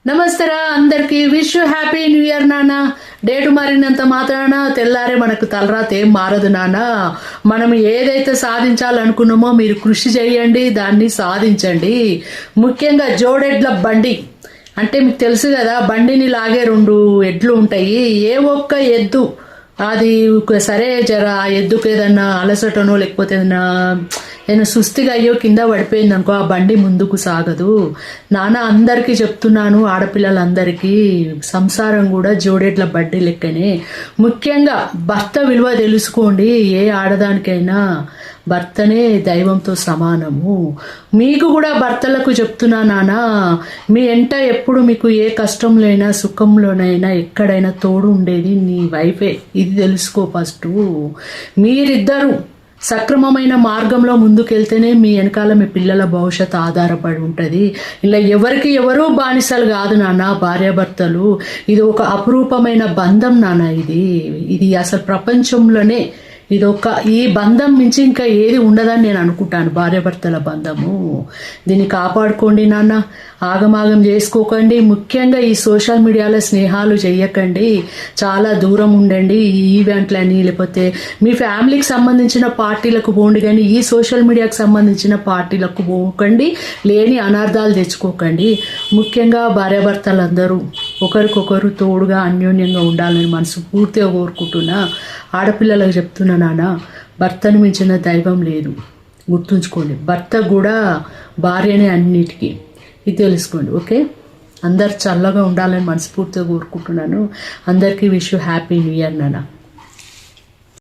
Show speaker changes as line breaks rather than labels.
నమస్తేరా అందరికి wish happy new year నాన్న. Date మారినంత మాత్రాన తెల్లారే మనకు తలరాత ఏం మారదు నాన్న. మనం ఏదైతే సాధించాలనుకున్నామో మీరు కృషి చేయండి, దాన్ని సాధించండి. ముఖ్యంగా జోడెడ్ల బండి అంటే మీకు తెలుసు కదా, బండిని లాగే 2 ఎడ్లు ఉంటాయి. ఏ ఒక్క ఎద్దు అది సరే జర ఆ ఎద్దుకు ఏదన్నా అలసటనో లేకపోతే ఏదైనా సుస్థిగా అయ్యో కింద పడిపోయింది అనుకో, ఆ బండి ముందుకు సాగదు నాన్న. అందరికీ చెప్తున్నాను, ఆడపిల్లలందరికీ సంసారం కూడా జోడెడ్ల బండి లెక్కనే. ముఖ్యంగా భర్త విలువ తెలుసుకోండి. ఏ ఆడదానికైనా భర్తనే దైవంతో సమానము. మీకు కూడా భర్తలకు చెప్తున్నా నాన్న, మీ ఎంట ఎప్పుడు మీకు ఏ కష్టంలోనైనా సుఖంలోనైనా ఎక్కడైనా తోడు ఉండేది నీ వైఫే. ఇది తెలుసుకో ఫస్ట్. మీరిద్దరూ సక్రమమైన మార్గంలో ముందుకెళ్తేనే మీ వెనకాల మీ పిల్లల భవిష్యత్తు ఆధారపడి ఉంటుంది. ఇలా ఎవరికి ఎవరూ బానిసలు కాదు నాన్న, భార్యాభర్తలు. ఇది ఒక అపురూపమైన బంధం నాన్న. ఇది అసలు ప్రపంచంలోనే ఈ బంధం మించి ఇంకా ఏది ఉండదని నేను అనుకుంటాను, భార్యాభర్తల బంధము. దీన్ని కాపాడుకోండి నాన్న, ఆగమాగం చేసుకోకండి. ముఖ్యంగా ఈ సోషల్ మీడియాలో స్నేహాలు చేయకండి, చాలా దూరం ఉండండి. ఈ ఈవెంట్లని లేకపోతే మీ ఫ్యామిలీకి సంబంధించిన పార్టీలకు పోండి, కానీ ఈ సోషల్ మీడియాకి సంబంధించిన పార్టీలకు పోకండి, లేని అనార్థాలు తెచ్చుకోకండి. ముఖ్యంగా భార్యాభర్తలందరూ ఒకరికొకరు తోడుగా అన్యోన్యంగా ఉండాలని మనసు పూర్తిగా కోరుకుంటున్నా. ఆడపిల్లలకు చెప్తున్నా నాన్న, భర్తను మించిన దైవం లేదు, గుర్తుంచుకోండి. భర్త కూడా భార్యనే అన్నిటికీ, ఇది తెలుసుకోండి. ఓకే, అందరు చల్లగా ఉండాలని మనస్ఫూర్తిగా కోరుకుంటున్నాను. అందరికీ విష్ హ్యాపీ న్యూ ఇయర్ నాన్న.